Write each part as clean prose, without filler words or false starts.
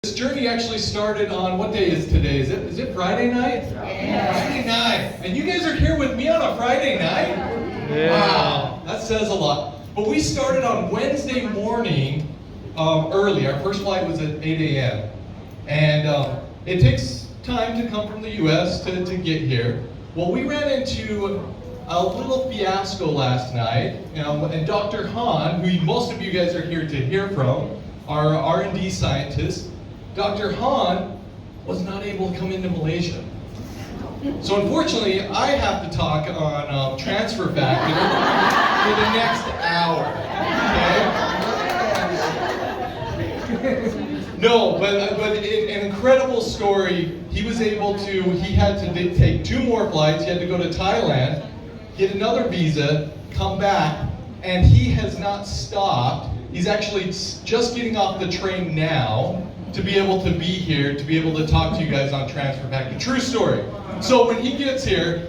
This journey actually started on, what day is today? Is it Friday night? Yeah. Friday night. And you guys are here with me on a Friday night? Yeah. Wow, that says a lot. But we started on Wednesday morning early. Our first flight was at 8 a.m. And it takes time to come from the U.S. to get here. Well, we ran into a little fiasco last night, and Dr. Han, who most of you guys are here to hear from, our R&D scientist, Dr. Han was not able to come into Malaysia. So unfortunately, I have to talk on transfer factor for the next hour. Okay? No, but an incredible story. He was able to, he had to take 2 more flights. He had to go to Thailand, get another visa, come back, and he has not stopped. He's actually just getting off the train now to be able to be here, to be able to talk to you guys on Transfer Factor. True story. So when he gets here,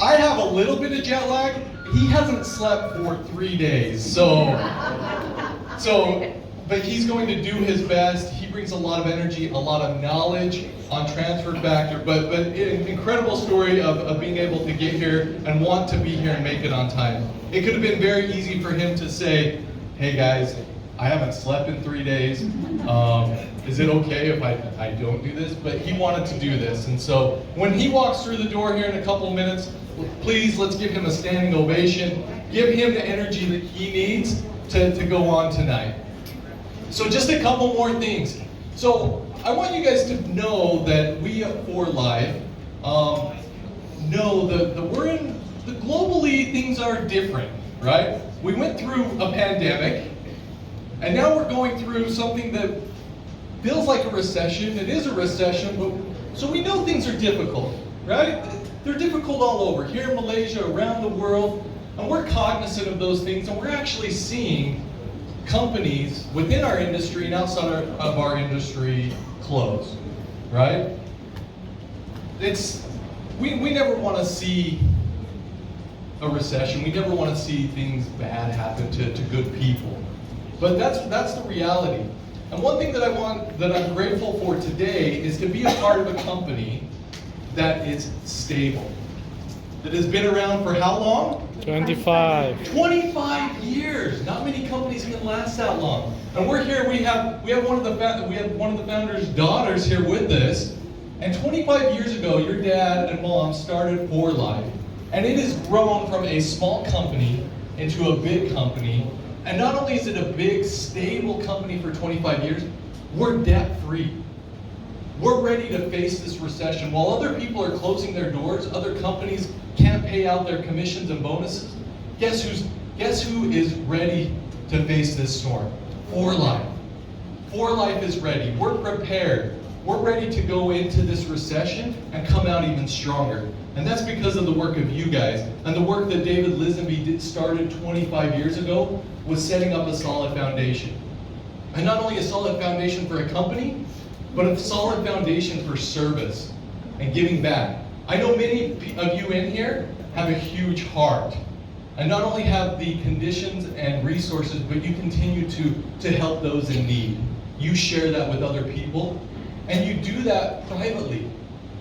I have a little bit of jet lag. He hasn't slept for 3 days. But he's going to do his best. He brings a lot of energy, a lot of knowledge on Transfer Factor, but an incredible story of being able to get here and want to be here and make it on time. It could have been very easy for him to say, hey guys, I haven't slept in 3 days. Is it okay if I don't do this? But he wanted to do this. And so when he walks through the door here in a couple of minutes, please let's give him a standing ovation. Give him the energy that he needs to go on tonight. So just a couple more things. So I want you guys to know that we at 4Life know that globally things are different, right? We went through a pandemic, and now we're going through something that feels like a recession. It is a recession, but so we know things are difficult, right? They're difficult all over, here in Malaysia, around the world, and we're cognizant of those things, and we're actually seeing companies within our industry and outside of our industry close, right? We never want to see a recession. We never want to see things bad happen to good people. But that's the reality. And one thing that I'm grateful for today is to be a part of a company that is stable. That has been around for how long? 25. 25 years. Not many companies can last that long. And we're here. We have one of the founders' daughters here with us. And 25 years ago, your dad and mom started 4Life, and it has grown from a small company into a big company. And not only is it a big, stable company for 25 years, we're debt-free. We're ready to face this recession. While other people are closing their doors, other companies can't pay out their commissions and bonuses, guess who is ready to face this storm? 4Life. 4Life is ready. We're prepared. We're ready to go into this recession and come out even stronger. And that's because of the work of you guys. And the work that David Lisenby started 25 years ago was setting up a solid foundation. And not only a solid foundation for a company, but a solid foundation for service and giving back. I know many of you in here have a huge heart. And not only have the conditions and resources, but you continue to help those in need. You share that with other people. And you do that privately,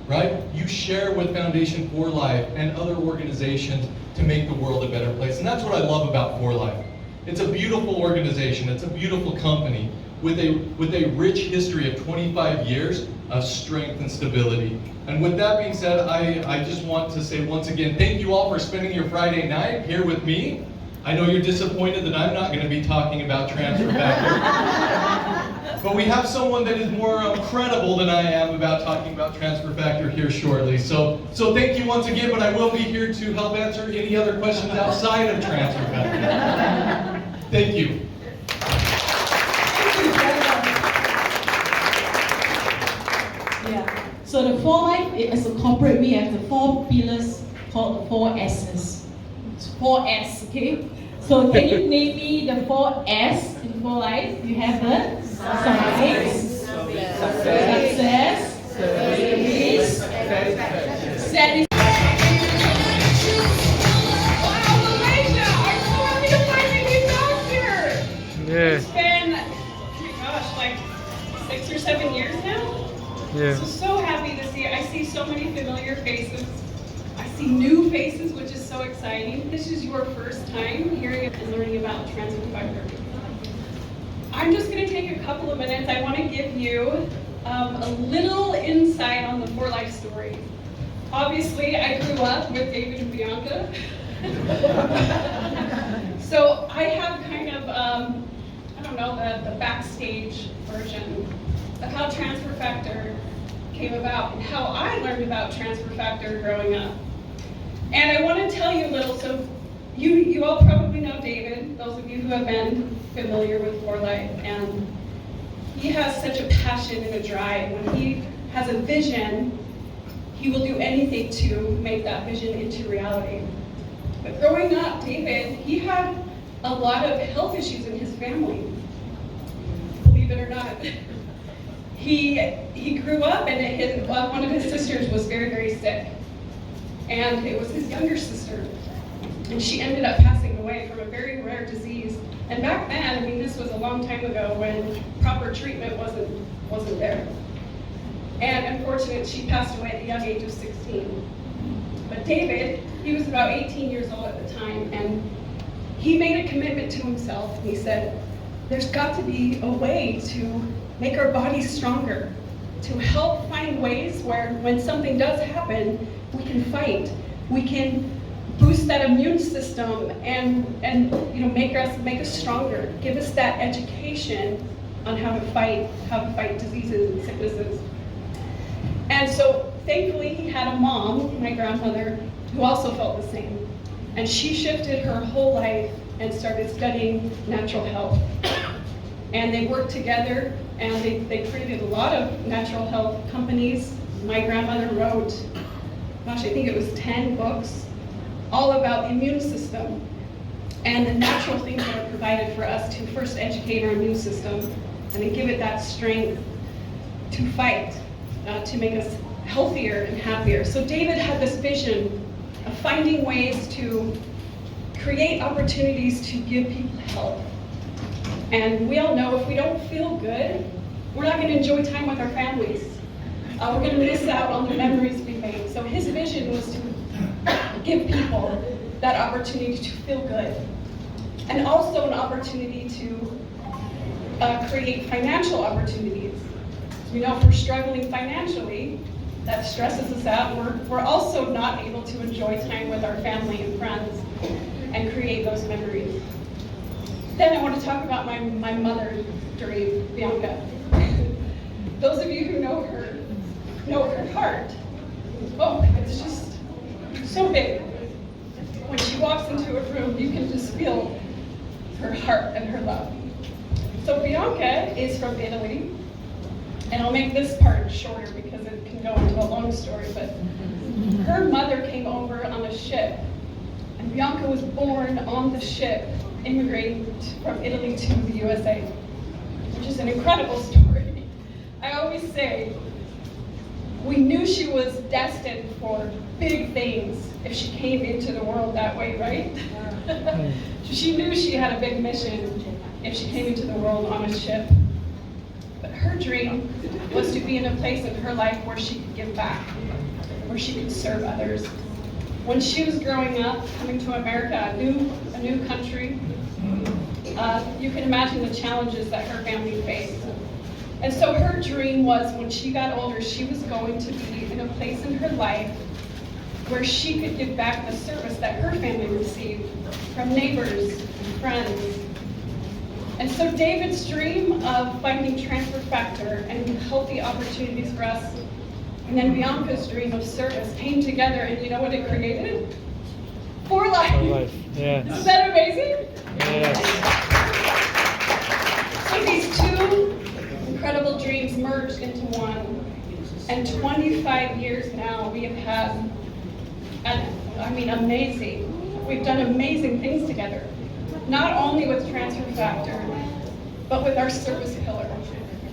right? You share with Foundation 4Life and other organizations to make the world a better place. And that's what I love about 4Life. It's a beautiful organization. It's a beautiful company with a rich history of 25 years of strength and stability. And with that being said, I just want to say once again, thank you all for spending your Friday night here with me. I know you're disappointed that I'm not going to be talking about Transfer Factor. But we have someone that is more credible than I am about talking about Transfer Factor here shortly. So thank you once again, but I will be here to help answer any other questions outside of Transfer Factor. Thank you. Yeah. So the 4Life, as a corporate, we have the 4 pillars called the 4 S's. It's 4S, okay? So can you name me the 4S in 4Life? You have the Success, Service, Satisfaction. Wow, Malaysia! I'm so happy to finally be back here! Yeah. It's been, oh my gosh, like 6 or 7 years Yeah. So happy to see. I see so many familiar faces. I see new faces, which is so exciting. This is your first time hearing and learning about transfer factor. I'm just going to take a couple of minutes. I want to give you a little insight on the For Life story. Obviously, I grew up with David and Bianca. So I have kind of, I don't know, the backstage version of how transfer factor came about and how I learned about transfer factor growing up. And I want to tell you a little, so you all probably know David, those of you who have been familiar with For Life, and he has such a passion and a drive. When he has a vision, he will do anything to make that vision into reality. But growing up, David, he had a lot of health issues in his family, believe it or not. He grew up and one of his sisters was very, very sick. And it was his younger sister. And she ended up passing away from a very rare disease. And back then, I mean, this was a long time ago when proper treatment wasn't there. And unfortunately, she passed away at the young age of 16. But David, he was about 18 years old at the time, and he made a commitment to himself. And he said, there's got to be a way to make our bodies stronger, to help find ways where when something does happen, we can fight. We can boost that immune system and make us stronger. Give us that education on how to fight diseases and sicknesses. And so thankfully he had a mom, my grandmother, who also felt the same. And she shifted her whole life and started studying natural health. And they worked together and they created a lot of natural health companies. My grandmother wrote, I think it was 10 books, all about the immune system and the natural things that are provided for us to first educate our immune system and then give it that strength to fight, to make us healthier and happier. So David had this vision of finding ways to create opportunities to give people help. And we all know if we don't feel good, we're not going to enjoy time with our families. We're going to miss out on the memories we made. So his vision was to give people that opportunity to feel good. And also an opportunity to create financial opportunities. You know, if we're struggling financially, that stresses us out. We're also not able to enjoy time with our family and friends and create those memories. Then I want to talk about my mother, Bianca. Those of you who know her heart. Oh, it's just so big. When she walks into a room, you can just feel her heart and her love. So Bianca is from Italy, and I'll make this part shorter because it can go into a long story, but her mother came over on a ship, and Bianca was born on the ship, immigrating from Italy to the USA, which is an incredible story. I always say, we knew she was destined for big things if she came into the world that way, right? She knew she had a big mission if she came into the world on a ship. But her dream was to be in a place in her life where she could give back, where she could serve others. When she was growing up, coming to America, a new country, you can imagine the challenges that her family faced. And so her dream was when she got older, she was going to be in a place in her life where she could give back the service that her family received from neighbors and friends. And so David's dream of finding transfer factor and healthy opportunities for us, and then Bianca's dream of service came together, and you know what it created? For Life. For Life, yeah. Isn't that amazing? Yes. So these two incredible dreams merged into one. And 25 years now, we have had, amazing. We've done amazing things together. Not only with Transfer Factor, but with our service pillar.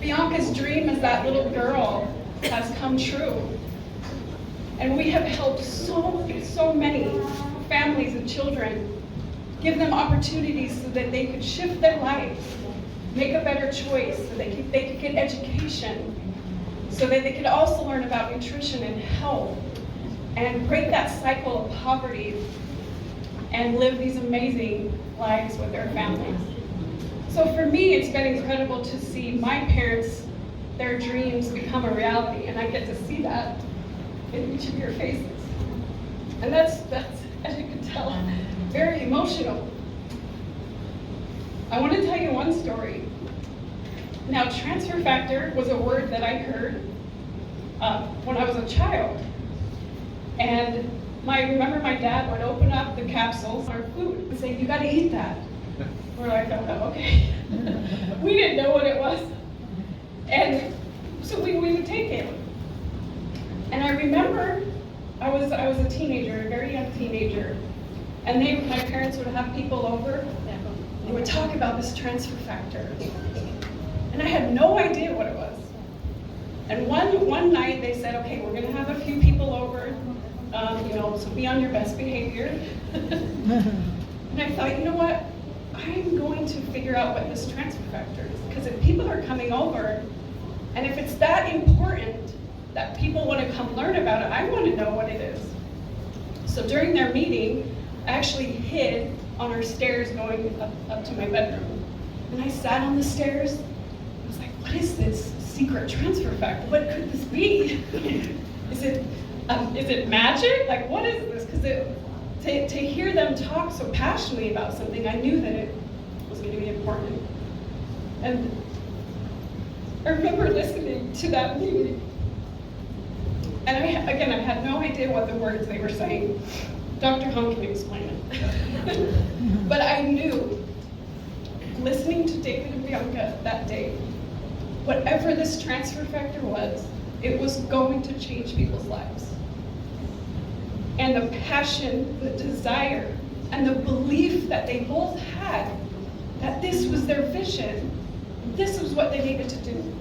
Bianca's dream as that little girl has come true. And we have helped so many families and children, give them opportunities so that they could shift their lives, make a better choice, so they could get education, so so that they could also learn about nutrition and health and break that cycle of poverty and live these amazing lives with their families. So for me, it's been incredible to see my parents, their dreams become a reality, and I get to see that in each of your faces. And that's as you can tell, very emotional. I want to tell you one story. Now, transfer factor was a word that I heard when I was a child. And I remember my dad would open up the capsules, our food, and say, "You got to eat that." We're like, "Oh, okay." We didn't know what it was. And so we would take it. And I remember I was a teenager, a very young teenager, and my parents would have people over. They would talk about this transfer factor, and I had no idea what it was. And one night they said, "Okay, we're going to have a few people over, so be on your best behavior." And I thought, you know what? I'm going to figure out what this transfer factor is, because if people are coming over, and if it's that important that people want to come learn about it, I want to know what it is. So during their meeting, I actually hid on our stairs going up to my bedroom. And I sat on the stairs. I was like, what is this secret transfer factor? What could this be? Is it magic? Like, what is this? Because to hear them talk so passionately about something, I knew that it was going to be important. And I remember listening to that meeting. And I had no idea what the words they were saying. Dr. Hung can explain it. But I knew, listening to David and Bianca that day, whatever this transfer factor was, it was going to change people's lives. And the passion, the desire, and the belief that they both had that this was their vision, this was what they needed to do.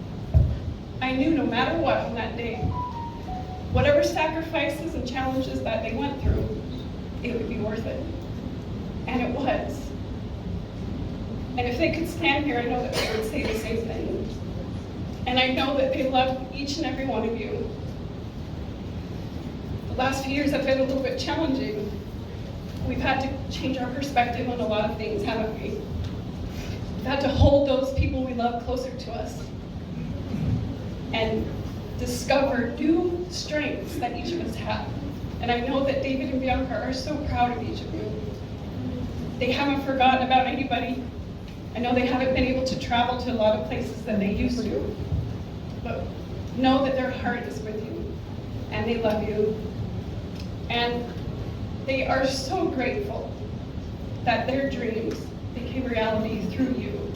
I knew no matter what on that day, whatever sacrifices and challenges that they went through, it would be worth it. And it was. And if they could stand here, I know that they would say the same thing. And I know that they love each and every one of you. The last few years have been a little bit challenging. We've had to change our perspective on a lot of things, haven't we? We've had to hold those people we love closer to us and discover new strengths that each of us have. And I know that David and Bianca are so proud of each of you. They haven't forgotten about anybody. I know they haven't been able to travel to a lot of places that they used to, but know that their heart is with you and they love you. And they are so grateful that their dreams became reality through you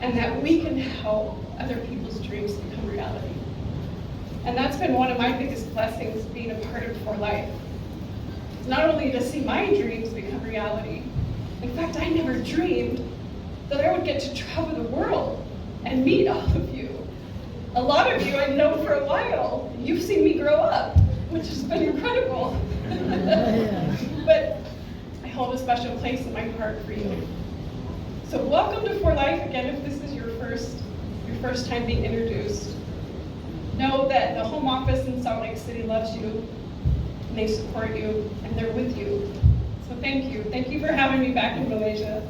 and that we can help other people's dreams become reality. And that's been one of my biggest blessings, being a part of For Life. Not only to see my dreams become reality, in fact, I never dreamed that I would get to travel the world and meet all of you. A lot of you I've known for a while. You've seen me grow up, which has been incredible. But I hold a special place in my heart for you. So welcome to For Life again, if this is your first time being introduced. Know that the home office in Salt Lake City loves you, and they support you, and they're with you. So thank you. Thank you for having me back in Malaysia.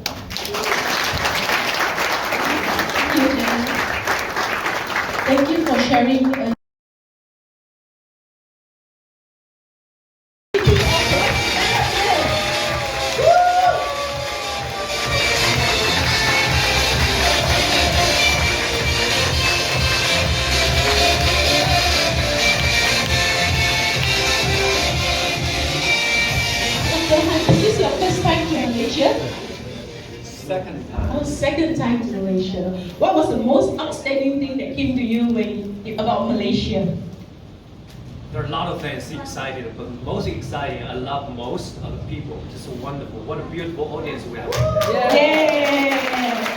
Thank you, Jen. Thank you for sharing. Is this your first time to Malaysia? Second time. Oh, second time to Malaysia. What was the most outstanding thing that came to you about Malaysia? There are a lot of things excited, but most exciting, I love most are the people. Just wonderful. What a beautiful audience we have. Yeah.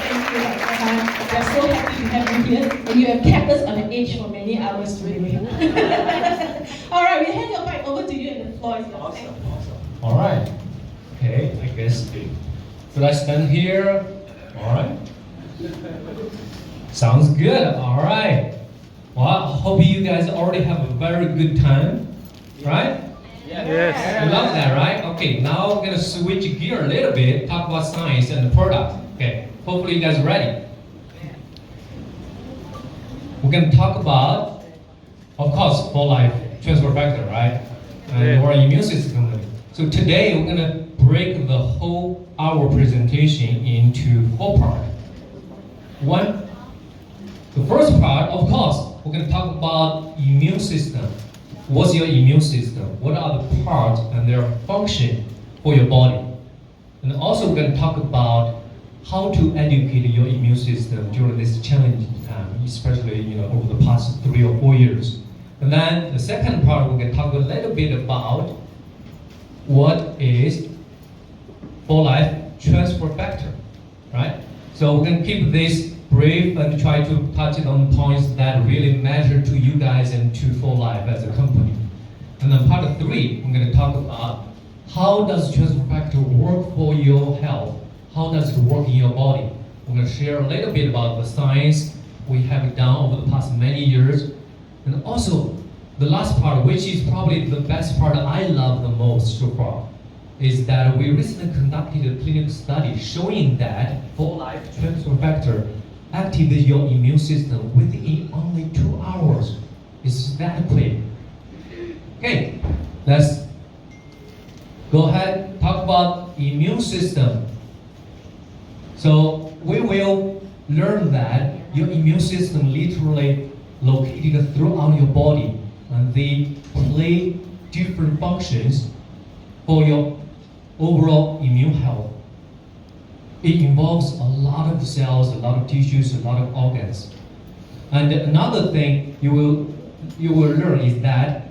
Thank you. We are so happy to have you here, and you have kept us on the edge for many hours today. All right, we hand your mic over to you, and the floor is yours. Awesome. All right. Okay, I guess should I stand here? All right. Sounds good. All right. Well, I hope you guys already have a very good time, right? Yes. I love that, right? Okay, now we're gonna switch gear a little bit, talk about science and the product. Okay, hopefully you guys are ready. We're gonna talk about, of course, for life transfer factor, right? And Yeah. our immune system. So today we're gonna break the whole our presentation into 4 parts. One, the first part, of course, we're gonna talk about immune system. What's your immune system? What are the parts and their function for your body? And also we're gonna talk about how to educate your immune system during this challenging time, especially over the past 3 or 4 years. And then the second part, we're going to talk a little bit about what is for life transfer factor, right? So we're going to keep this brief and try to touch on points that really matter to you guys and to for life as a company. And then part 3, we're going to talk about how does transfer factor work for your health? How does it work in your body? We're going to share a little bit about the science we have done over the past many years. And also, the last part, which is probably the best part I love the most so far, is that we recently conducted a clinical study showing that for life transfer factor activates your immune system within only 2 hours. It's that quick. Okay, let's go ahead, talk about immune system. So we will learn that your immune system literally located throughout your body, and they play different functions for your overall immune health. It involves a lot of cells, a lot of tissues, a lot of organs. And another thing you will learn is that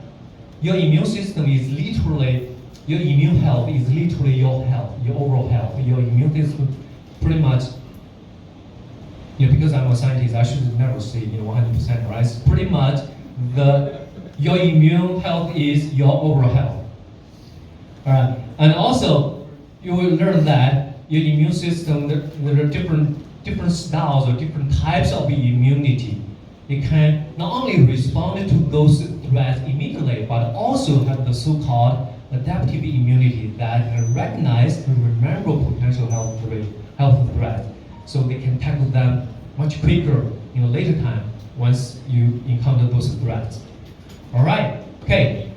your immune system is literally, your immune health is literally your health, your overall health. Your immune system pretty much, because I'm a scientist, I should never say 100%, right? It's pretty much your immune health is your overall health. All right, and also you will learn that your immune system, there are different styles or different types of immunity. It can not only respond to those threats immediately, but also have the so-called adaptive immunity that can recognize and remember potential health threats, so they can tackle them much quicker in a later time once you encounter those threats. All right, okay.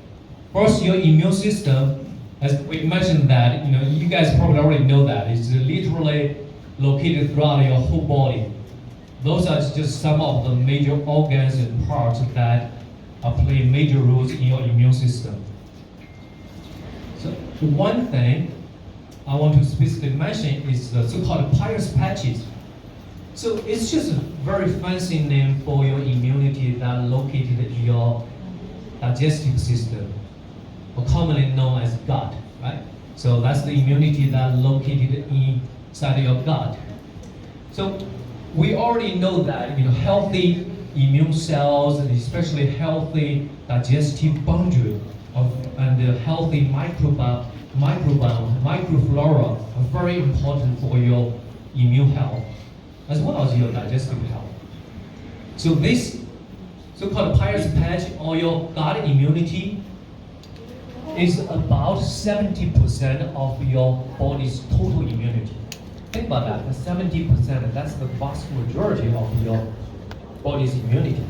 First, your immune system, as we mentioned that, you guys probably already know that, it's literally located throughout your whole body. Those are just some of the major organs and parts that play major roles in your immune system. So one thing I want to specifically mention is the so-called Peyer's patches. So it's just a very fancy name for your immunity that located in your digestive system, or commonly known as gut, right? So that's the immunity that located inside your gut. So we already know that healthy immune cells, and especially healthy digestive boundary and the healthy microbiome, microflora are very important for your immune health, as well as your digestive health. So this so-called Peyer's patch, or your gut immunity, is about 70% of your body's total immunity. Think about that, the 70%, that's the vast majority of your body's immunity.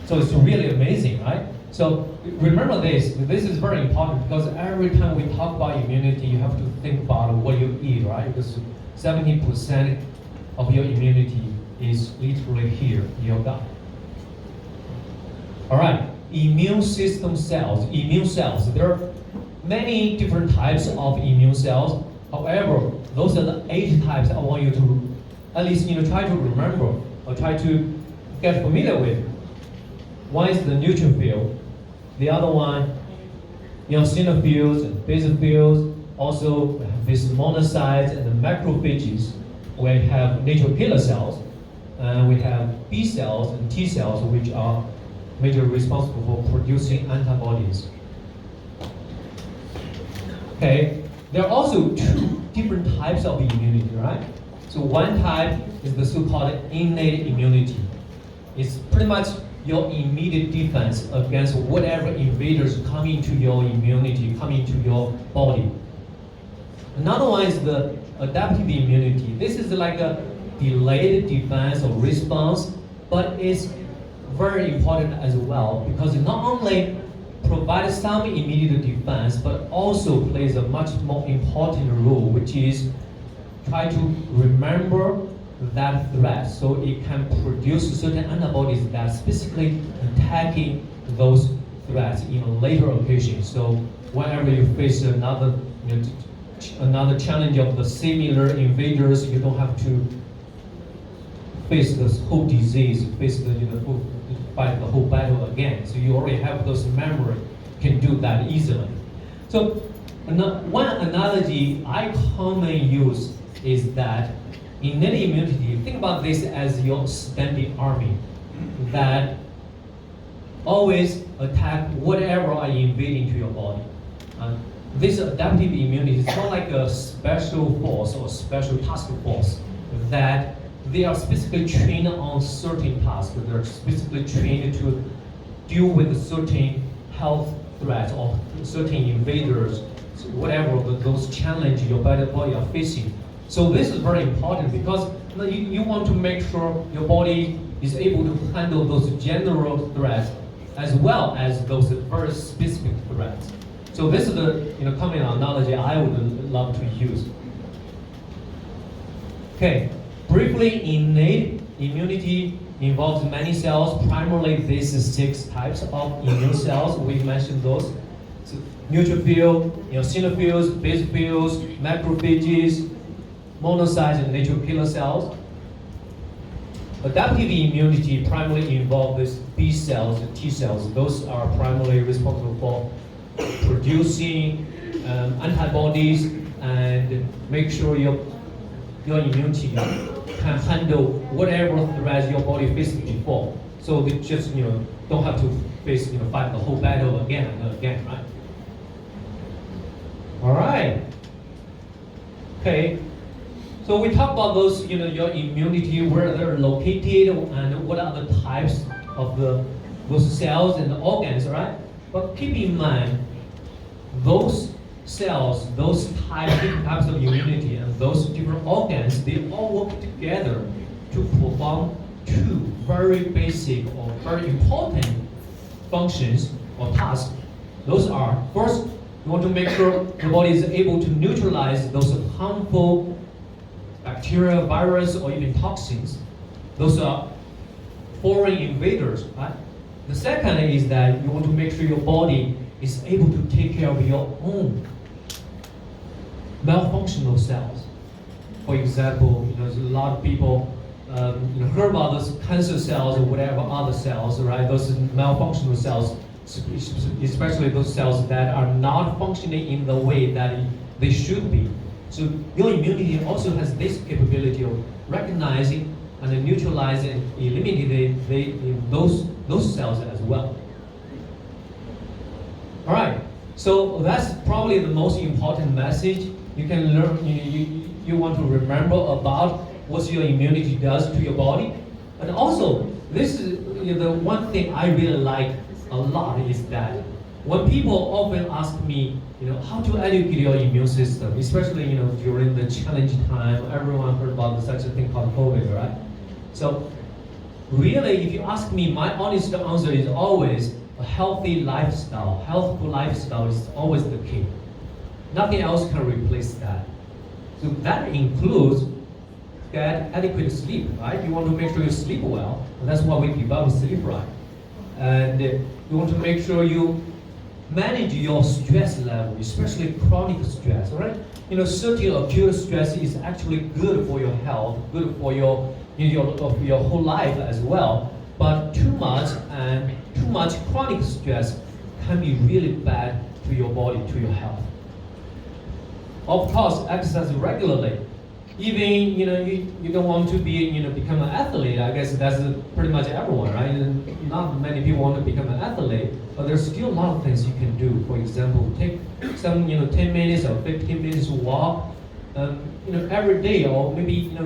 So it's really amazing, right? So remember this is very important, because every time we talk about immunity, you have to think about what you eat, right? Because 70% of your immunity is literally here in your gut. All right, immune system cells, there are many different types of immune cells. However, those are the 8 types I want you to at least try to remember or try to get familiar with. One is the neutrophil, the other one, eosinophils and basophils. Also, we have these monocytes and the macrophages. We have natural killer cells, and we have B cells and T cells, which are majorly responsible for producing antibodies. Okay, there are also 2 different types of immunity, right? So one type is the so-called innate immunity. It's pretty much your immediate defense against whatever invaders come into your immunity, come into your body. Another one is the adaptive immunity. This is like a delayed defense or response, but it's very important as well because it not only provides some immediate defense, but also plays a much more important role, which is try to remember that threat so it can produce certain antibodies that specifically attacking those threats in a later occasion. So whenever you face another another challenge of the similar invaders, you don't have to face the whole disease, face the fight the whole battle again. So you already have those memory, can do that easily. So one analogy I commonly use is that innate immunity, think about this as your standing army that always attack whatever are invading to your body. This adaptive immunity is not like a special force or special task force that they are specifically trained on certain tasks. They're specifically trained to deal with certain health threats or certain invaders, whatever those challenges your body are facing. So this is very important because you want to make sure your body is able to handle those general threats as well as those very specific threats. So this is the common analogy I would love to use. Okay, briefly, innate immunity involves many cells. Primarily, these 6 types of immune cells. We mentioned those. So, neutrophil, eosinophils, basophils, macrophages, monocytes, and natural killer cells. Adaptive immunity primarily involves B cells and T cells. Those are primarily responsible for producing antibodies and make sure your immunity can handle whatever threats your body faced before. So they just don't have to face fight the whole battle again and again, right? All right. Okay. So we talk about those, your immunity, where they're located, and what are the types of those cells and the organs, right? But keep in mind, those cells, those different types of immunity, and those different organs, they all work together to perform 2 very basic or very important functions or tasks. Those are, first, you want to make sure your body is able to neutralize those harmful bacteria, virus, or even toxins. Those are foreign invaders, right? The second is that you want to make sure your body is able to take care of your own malfunctional cells. For example, there's a lot of people heard about those cancer cells or whatever other cells, right? Those malfunctional cells, especially those cells that are not functioning in the way that they should be. So your immunity also has this capability of recognizing and neutralizing, eliminating those cells as well. All right. So that's probably the most important message you can learn. You want to remember about what your immunity does to your body, and also this is the one thing I really like a lot is that when people often ask me, how to educate your immune system, especially during the challenging time, everyone heard about such a thing called COVID, right? So really, if you ask me, my honest answer is always a healthy lifestyle. Healthful lifestyle is always the key. Nothing else can replace that. So that includes get adequate sleep, right? You want to make sure you sleep well, and that's why we develop sleep right. And you want to make sure you manage your stress level, especially chronic stress, right? Certain acute stress is actually good for your health, good for your whole life as well. But too much chronic stress can be really bad to your body, to your health. Of course, exercise regularly. Even you don't want to be become an athlete. I guess that's pretty much everyone, right? And not many people want to become an athlete, but there's still a lot of things you can do. For example, take some 10 minutes or 15 minutes walk, every day or maybe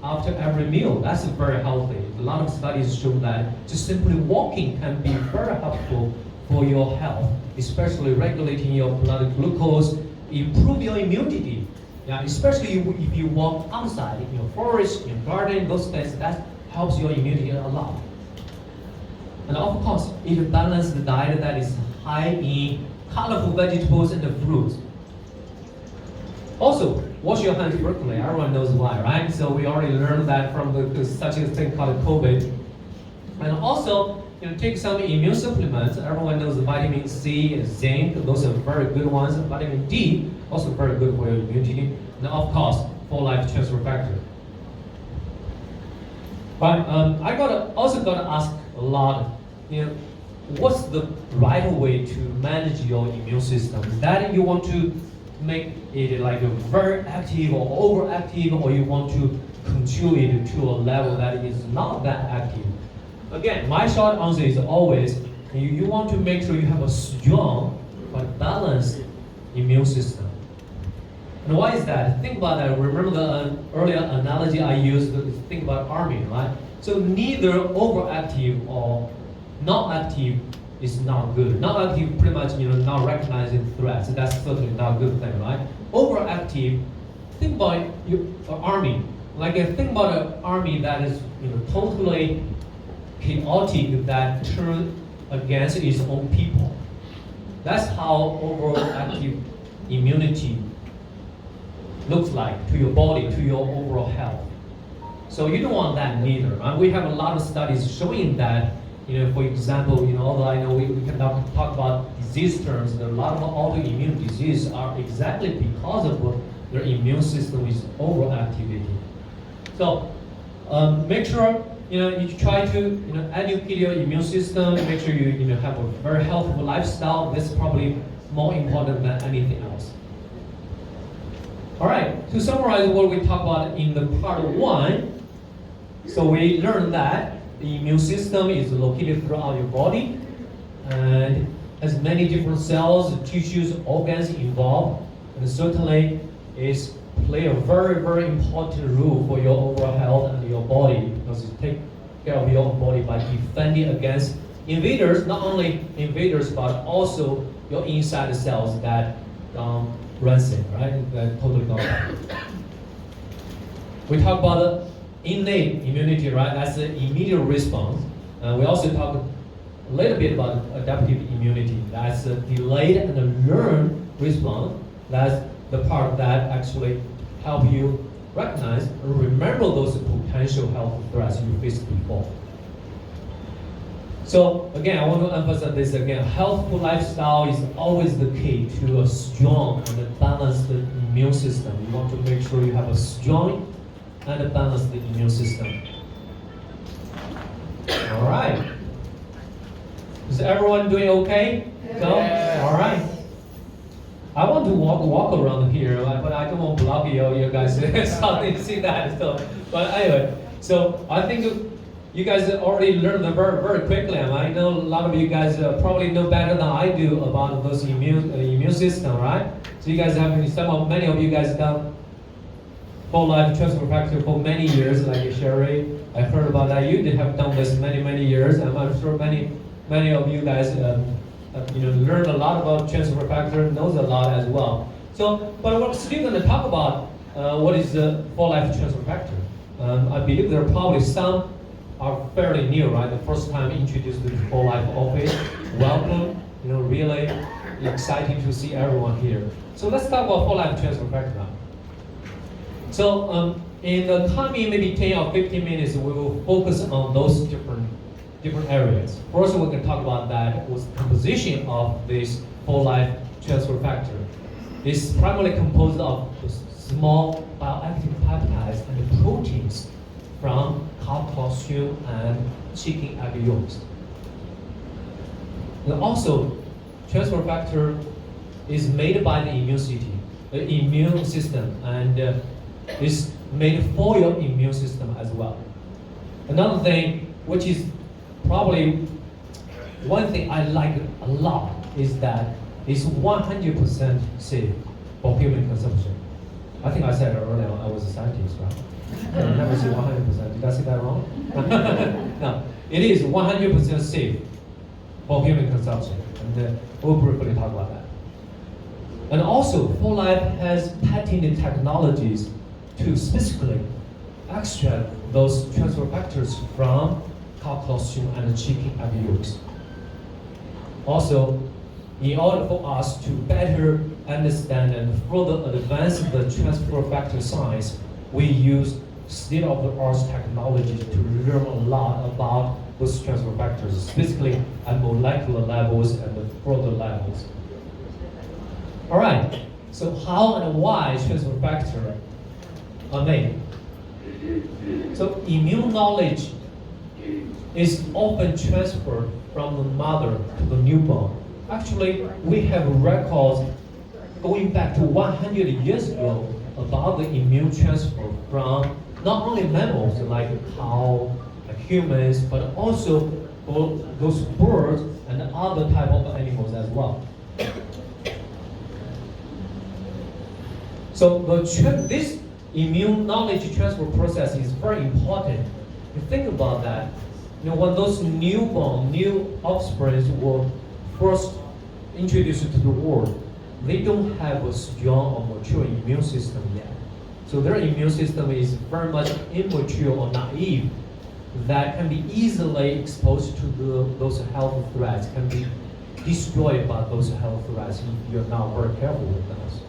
after every meal. That's very healthy. A lot of studies show that just simply walking can be very helpful for your health, especially regulating your blood glucose, improve your immunity. Yeah, especially if you walk outside in your forest, in your garden, those things, that helps your immunity a lot. And of course, eat a balanced diet that is high in colorful vegetables and fruits. Also, wash your hands frequently. Everyone knows why, right? So we already learned that from such a thing called COVID. And also, take some immune supplements. Everyone knows vitamin C and zinc. Those are very good ones. Vitamin D, also very good for your immunity. And of course, for life transfer factor. But I also got to ask a lot, what's the right way to manage your immune system? Is that you want to make it like a very active or overactive, or you want to control it to a level that is not that active? Again, my short answer is always, you want to make sure you have a strong but balanced immune system. And why is that? Think about that. Remember the earlier analogy I used, think about army, right? So neither overactive or not active is not good. Not active, pretty much, not recognizing threats. That's certainly not a good thing, right? Overactive, think about an army. Think about an army that is, totally chaotic, that turns against its own people. That's how overactive immunity looks like to your body, to your overall health. So you don't want that neither. Right? We have a lot of studies showing that, for example, although I know we cannot talk about disease terms, a lot of autoimmune diseases are exactly because of their immune system is overactivated. So make sure you try to educate your immune system. Make sure you have a very healthy lifestyle. That's probably more important than anything else. All right. To summarize what we talked about in the part 1, so we learned that the immune system is located throughout your body and has many different cells, tissues, organs involved, and certainly play a very, very important role for your overall health and your body, because it takes care of your body by defending against invaders, not only invaders but also your inside cells that ransom, right? That totally not bad. We talk about innate immunity, right? That's the immediate response. We also talk a little bit about adaptive immunity. That's a delayed and learned response. That's the part that actually help you recognize and remember those potential health threats you faced before. So again, I want to emphasize this again. Healthful lifestyle is always the key to a strong and a balanced immune system. You want to make sure you have a strong and a balanced immune system. All right. Is everyone doing okay? So, all right. I want to walk around here, but I don't want to block you guys. See that. So, but anyway, so I think you guys already learned very, very quickly. And I know a lot of you guys probably know better than I do about those immune system, right? So you guys have many of you guys done whole life transfer factor for many years, like Sherry. I heard about that. You did have done this many years, and I'm sure many of you guys learned a lot about transfer factor, knows a lot as well. So, but we're still going to talk about what is the whole life transfer factor. I believe there are probably some are fairly new, right? The first time introduced to the whole life office. Welcome. Really exciting to see everyone here. So let's talk about whole life transfer factor now. So in the coming maybe 10 or 15 minutes, we will focus on those different areas. First, we're going to talk about that was the composition of this whole life transfer factor. It's primarily composed of small bioactive peptides and proteins from cod calcium and chicken egg yolks. And also, transfer factor is made by the immune system, and is made for your immune system as well. Another thing, which is probably one thing I like a lot, is that it's 100% safe for human consumption. I think I said earlier I was a scientist, right? I never say 100%. Did I say that wrong? No, it is 100% safe for human consumption, and we'll briefly talk about that. And also, 4Life has patented technologies to specifically extract those transfer factors from cow calcium and chicken egg yolks. Also, in order for us to better understand and further advance the transfer factor science, we use state-of-the-art technology to learn a lot about those transfer factors, specifically at molecular levels and the further levels. All right, so how and why transfer factors are made? So immune knowledge is often transferred from the mother to the newborn. Actually, we have records going back to 100 years ago about the immune transfer from not only mammals like cow, like humans, but also for those birds and other type of animals as well. So this immune knowledge transfer process is very important. You think about that. When those new offspring were first introduced to the world, they don't have a strong or mature immune system yet. So their immune system is very much immature or naive, that can be easily exposed to those health threats, can be destroyed by those health threats if you're not very careful with those.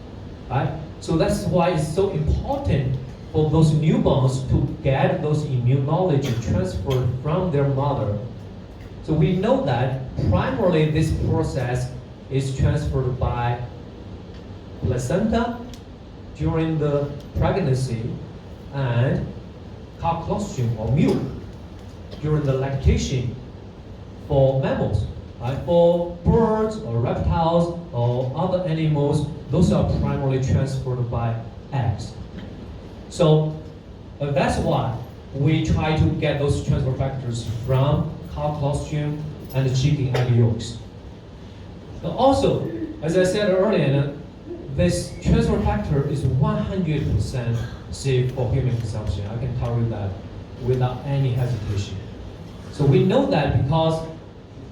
Right? So that's why it's so important for those newborns to get those immune knowledge transferred from their mother. So we know that primarily this process is transferred by placenta during the pregnancy and cow colostrum or milk during the lactation for mammals. Right? For birds or reptiles or other animals, those are primarily transferred by eggs. So that's why we try to get those transfer factors from cow colostrum and chicken egg yolks. But also, as I said earlier, this transfer factor is 100% safe for human consumption. I can tell you that without any hesitation. So we know that because,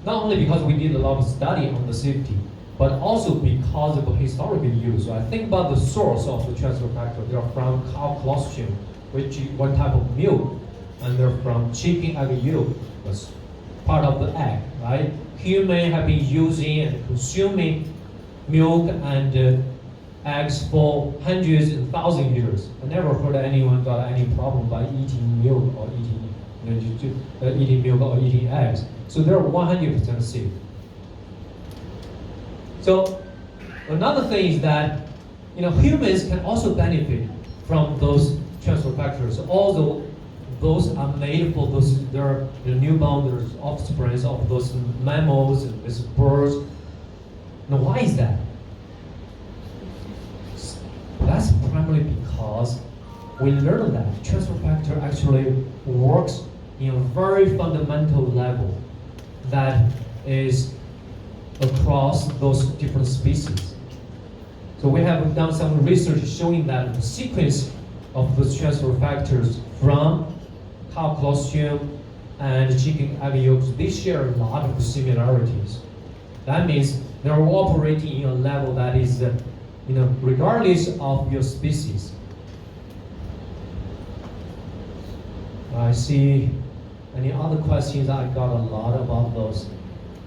not only because we did a lot of study on the safety, but also because of the historical use. So I think about the source of the transfer factor. They are from cow colostrum, which is one type of milk, and they're from chicken egg yolk, that's part of the egg, right? Humans have been using and consuming milk and eggs for hundreds and thousands of years. I never heard anyone got any problem by eating milk or eating milk or eating eggs. So they're 100% safe. So another thing is that humans can also benefit from those transfer factors, although those are made for those the newborn, there's offspring of those mammals and these birds. Now why is that? That's primarily because we learned that transfer factor actually works in a very fundamental level that is across those different species. So we have done some research showing that the sequence of those transfer factors from cow colostrum and chicken egg yolks, they share a lot of similarities. That means they're operating in a level that is, regardless of your species. I see any other questions? I got a lot about those.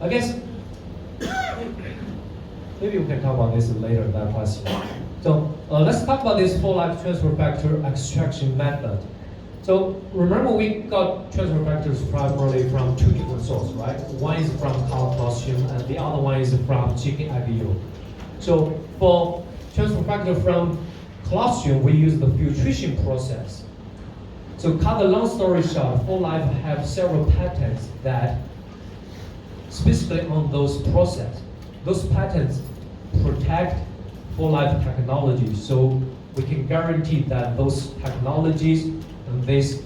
I guess maybe we can talk about this later, that question. So let's talk about this 4Life transfer factor extraction method. So remember, we got transfer factors primarily from two different sources, right? One is from cow colostrum and the other one is from chicken egg yolk. So for transfer factor from colostrum, we use the filtration process. So cut the long story short, 4Life have several patents that specifically on those process. Those patents protect 4Life technology, so we can guarantee that those technologies and these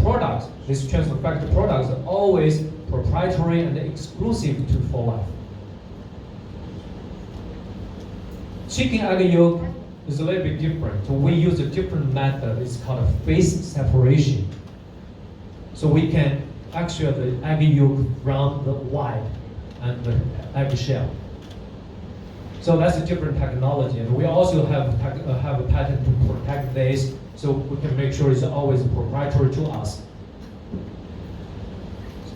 products, these transfer factor products, are always proprietary and exclusive to 4Life. Chicken egg yolk is a little bit different. So we use a different method. It's called a phase separation. So we can extract the egg yolk from the white and the egg shell. So that's a different technology, and we also have a patent to protect this, so we can make sure it's always proprietary to us.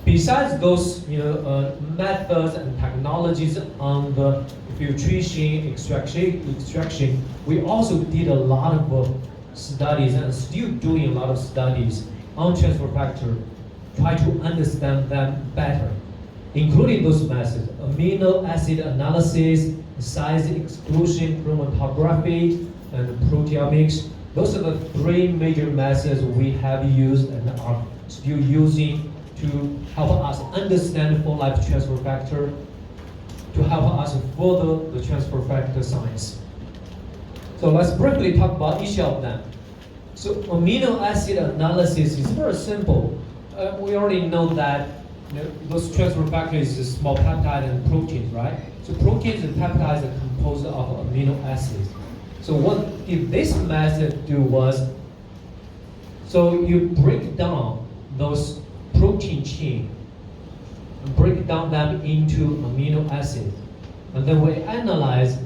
Besides those, methods and technologies on the filtration extraction, we also did a lot of studies and still doing a lot of studies on transfer factor, try to understand them better, including those methods: amino acid analysis, size exclusion chromatography, and proteomics. Those are the three major methods we have used and are still using to help us understand full life transfer factor, to help us further the transfer factor science. So let's briefly talk about each of them. So amino acid analysis is very simple. We already know that those transfer factors is small peptide and proteins, right? So proteins and peptides are composed of amino acids. So what did this method do was, so you break down those protein chain, and break down them into amino acids, and then we analyze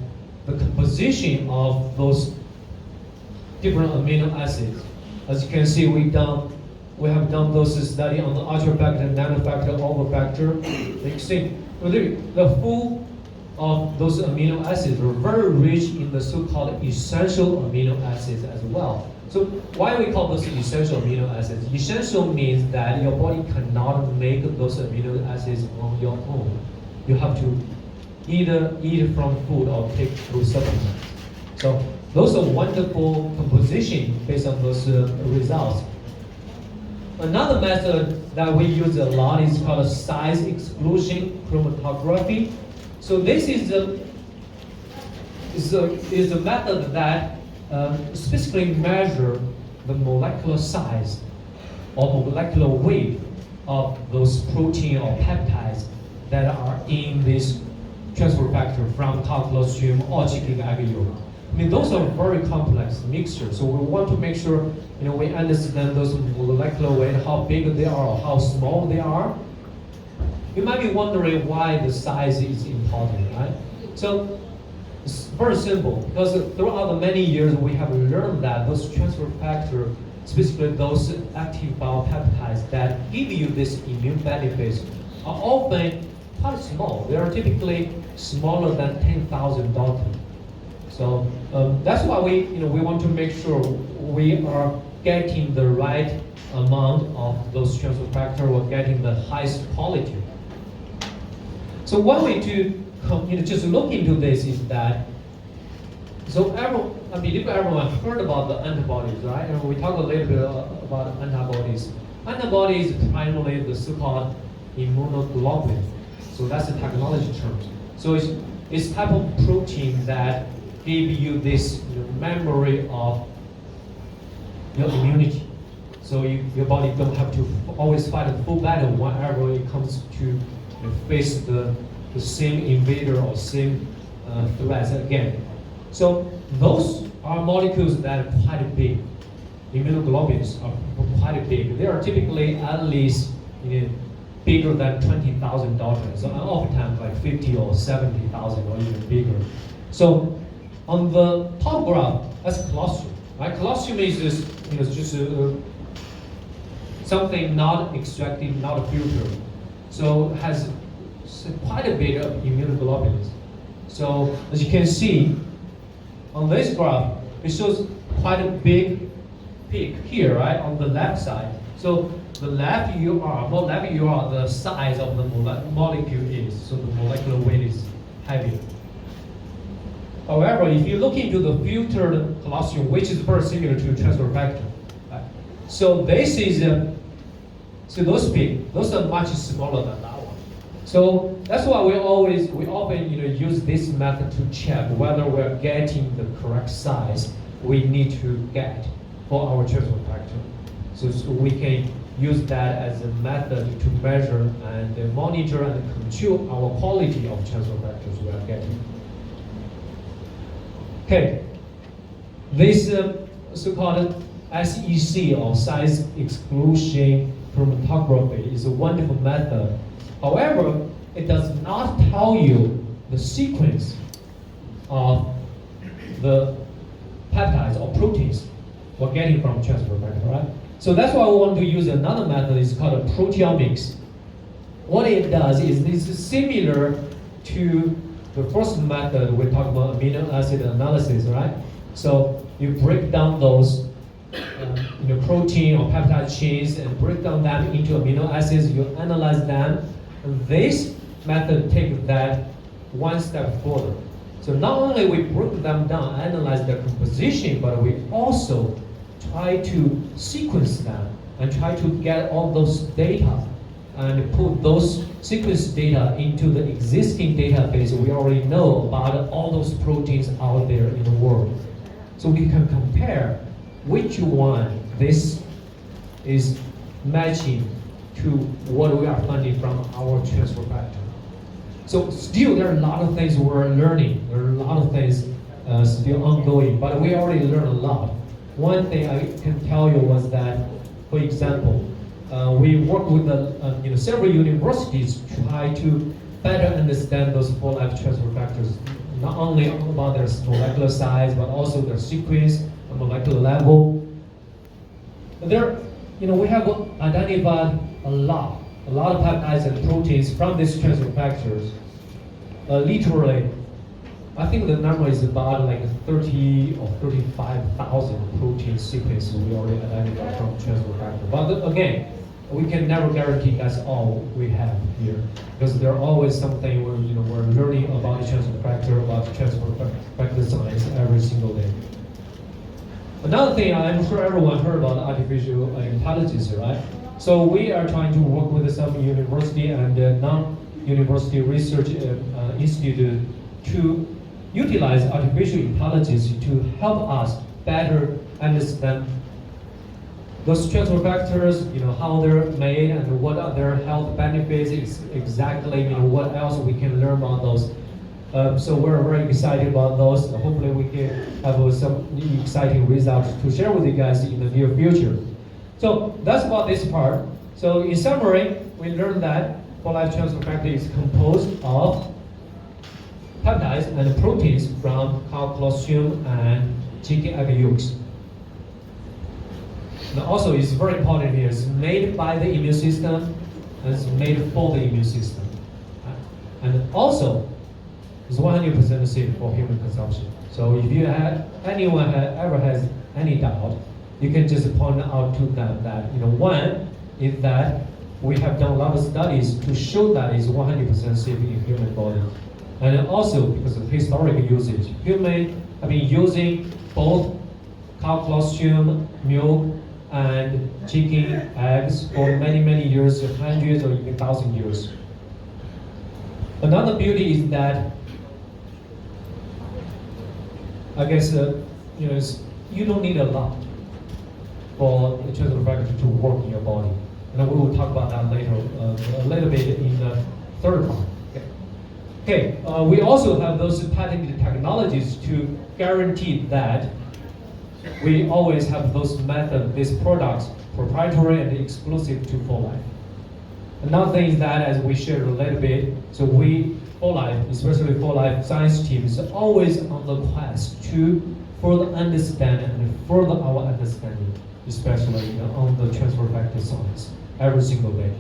the composition of those different amino acids. As you can see, we have done those studies on the ultrafactor, nanofactor, overfactor. You see, the full of those amino acids are very rich in the so-called essential amino acids as well. So why we call those essential amino acids? Essential means that your body cannot make those amino acids on your own. You have to either eat from food or take through supplements. So those are wonderful composition based on those results. Another method that we use a lot is called size exclusion chromatography. So this is a method that specifically measure the molecular size or molecular weight of those protein or peptides that are in this transfer factor from cow colostrum or chicken egg yolk. I mean, those are very complex mixtures, so we want to make sure we understand those molecular weight, how big they are, or how small they are. You might be wondering why the size is important, right? So it's very simple, because throughout the many years we have learned that those transfer factors, specifically those active biopeptides that give you this immune benefits, are often quite small. They are typically smaller than 10,000 Dalton. So that's why we want to make sure we are getting the right amount of those transfer factors, or getting the highest quality. So one way to just look into this is that, I believe everyone heard about the antibodies, right? And we talk a little bit about antibodies. Antibodies is primarily the so-called immunoglobulin. So that's the technology term. So it's type of protein that give you this memory of your immunity. So your body don't have to always fight a full battle whenever it comes to face the same invader or same threats again. So those are molecules that are quite big. Immunoglobulins are quite big. They are typically at least bigger than 20,000 Daltons. So oftentimes like 50 or 70,000 or even bigger. So on the top graph, that's colostrum. Right? Colostrum is just something not extracted, not filtered. So it has quite a bit of immunoglobulins. So as you can see on this graph, it shows quite a big peak here, right, on the left side. So the left you are, the size of the molecule is, so the molecular weight is heavier. However, if you look into the filtered colostrum, which is very similar to transfer factor, right? So this is, so those peak, those are much smaller than that one. So that's why we often use this method to check whether we're getting the correct size we need to get for our transfer factor. So we can use that as a method to measure and monitor and control our quality of transfer factors we are getting. Okay, This so-called SEC or size exclusion chromatography is a wonderful method. However, it does not tell you the sequence of the peptides or proteins we're getting from transfer factor, right? So that's why we want to use another method. It's called proteomics. What it does is this is similar to the first method we talked about, amino acid analysis, right? So you break down those protein or peptide chains and break down them into amino acids. You analyze them. And this method takes that one step further. So not only we break them down, analyze their composition, but we also try to sequence them and try to get all those data and put those sequence data into the existing database. We already know about all those proteins out there in the world. So we can compare which one this is matching to what we are finding from our transfer factor. So still there are a lot of things we're learning. There are a lot of things still ongoing, but we already learned a lot. One thing I can tell you was that, for example, we work with several universities to try to better understand those full life transfer factors, not only about their molecular size, but also their sequence on molecular level. There, we have identified a lot of peptides and proteins from these transfer factors. Literally, I think the number is about like 30 or 35,000 protein sequences we already identified from transfer factor. But again, we can never guarantee that's all we have here, because there are always something where we're learning about the transfer factor, about the transfer factor science every single day. Another thing, I'm sure everyone heard about artificial intelligence, right? So we are trying to work with some university and non-university research institute to utilize artificial intelligence to help us better understand those transfer factors, how they're made and what are their health benefits, exactly, what else we can learn about those. So we're very excited about those. Hopefully we can have some exciting results to share with you guys in the near future. So that's about this part. So in summary, we learned that full life transfer factor is composed of peptides and proteins from cow colostrum and chicken egg yolks. And also, it's very important here, it's made by the immune system and it's made for the immune system. And also, it's 100% safe for human consumption. So if you anyone ever has any doubt, you can just point out to them that, one is that we have done a lot of studies to show that it's 100% safe in human body. And also because of historic usage. Human have been using both cow colostrum, milk, and chicken eggs for many, many years, hundreds or even 1,000 years. Another beauty is that, I guess, you don't need a lot for the transfer factor to work in your body. And we will talk about that later, a little bit in the third part. Okay, we also have those patented technologies to guarantee that we always have those methods, these products, proprietary and exclusive to full life. Another thing is that, as we shared a little bit, so we, full life, especially full life science team, is always on the quest to further understand and further our understanding, especially on the transfer factor science, every single day.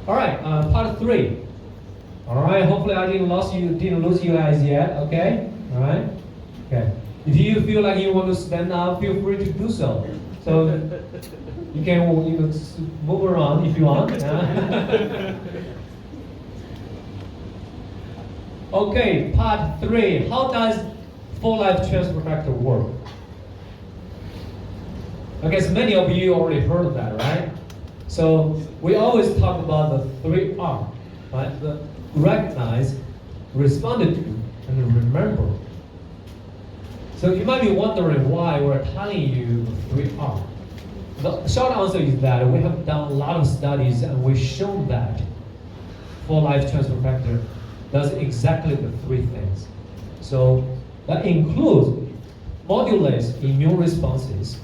All right, part 3. All right, hopefully I didn't lose you guys yet. Okay, all right, okay. If you feel like you want to stand up, feel free to do so. So you can move around if you want. Okay, part 3. How does full life transfer factor work? I guess many of you already heard of that, right? So we always talk about the 3 R, right? The recognize, responded to, and remember. So you might be wondering why we're telling you the 3 R. The short answer is that we have done a lot of studies and we've shown that full life transfer factor does exactly the 3 things. So that includes modulates immune responses.